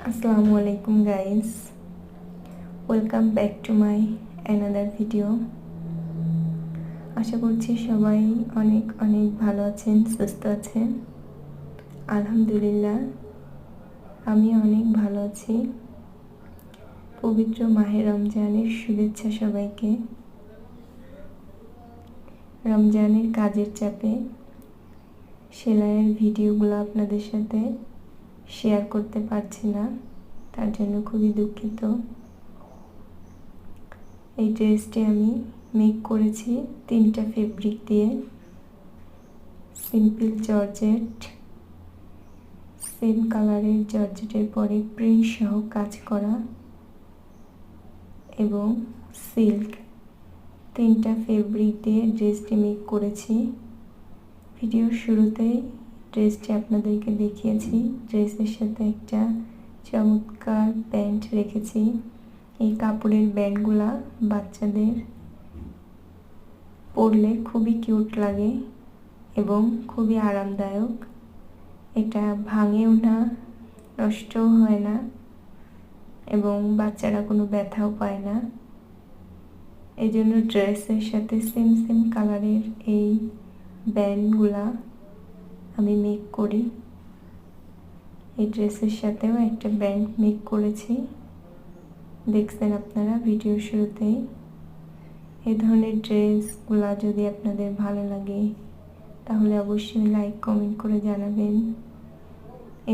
আসসালামু আলাইকুম guys, welcome back to my another video. আশা করছি সবাই অনেক অনেক ভালো আছেন, সুস্থ আছেন। আলহামদুলিল্লাহ আমি অনেক ভালো আছি। পবিত্র মাহে রমজানের শুভেচ্ছা সবাইকে। রমজানের কাজের চাপে সেলাইয়ের ভিডিওগুলো আপনাদের সাথে শেয়ার করতে পারছি না, তার জন্য খুবই দুঃখিত। এই ড্রেসটি আমি মেক করেছি 3টা ফেব্রিক দিয়ে। সিম্পল জর্জেট, সেম কালারের জর্জেটের পরে প্রিন্ট সহ কাজ করা এবং সিল্ক, 3টা ফেব্রিক দিয়ে ড্রেসটি মেক করেছি। ভিডিওর শুরুতেই ড্রেসটি আপনাদেরকে দেখিয়েছি। ড্রেসের সাথে একটা চমৎকার প্যান্ট রেখেছি। এই কাপড়ের ব্যান্ডগুলা বাচ্চাদের পরলে খুবই কিউট লাগে এবং খুবই আরামদায়ক। এটা ভাঙেও না, নষ্টও হয় না এবং বাচ্চারা কোনো ব্যথাও পায় না। এই জন্য ড্রেসের সাথে সেম সেম কালারের এই ব্যান্ডগুলা আমি মেক করি। এই ড্রেসের সাথেও একটা ব্যান্ড মেক করেছি, দেখছেন আপনারা ভিডিওর শুরুতেই। এই ধরনের ড্রেসগুলা যদি আপনাদের ভালো লাগে তাহলে অবশ্যই লাইক কমেন্ট করে জানাবেন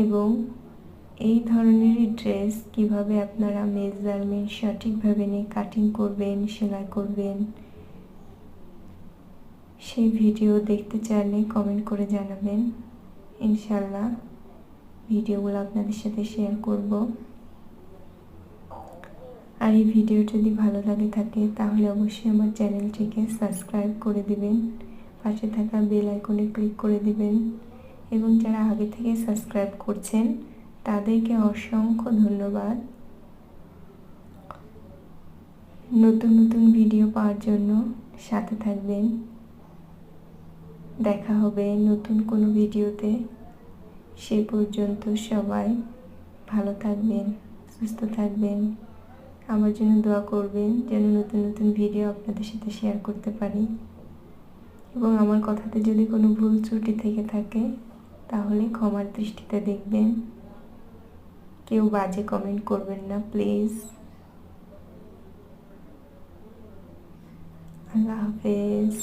এবং এই ধরনের ড্রেস কিভাবে আপনারা মেজারমেন্ট সঠিকভাবে নিয়ে কাটিং করবেন, সেলাই করবেন, সেই ভিডিও দেখতে চাইলে কমেন্ট করে জানাবেন। ইনশাল্লাহ ভিডিওগুলো আপনাদের সাথে শেয়ার করব। আর এই ভিডিও যদি ভালো লাগে থাকে তাহলে অবশ্যই আমার চ্যানেলটিকে সাবস্ক্রাইব করে দিবেন, পাশে থাকা বেল আইকনে ক্লিক করে দিবেন এবং যারা আগে থেকে সাবস্ক্রাইব করছেন তাদেরকে অসংখ্য ধন্যবাদ। নতুন নতুন ভিডিও পাওয়ার জন্য সাথে থাকবেন। দেখা হবে নতুন কোনো ভিডিওতে। সে পর্যন্ত সবাই ভালো থাকবেন, সুস্থ থাকবেন। আমার জন্য দোয়া করবেন যেন নতুন নতুন ভিডিও আপনাদের সাথে শেয়ার করতে পারি এবং আমার কথাতে যদি কোনো ভুল ত্রুটি থেকে থাকে তাহলে ক্ষমার দৃষ্টিতে দেখবেন। কেউ বাজে কমেন্ট করবেন না প্লিজ। আল্লাহ হাফেজ।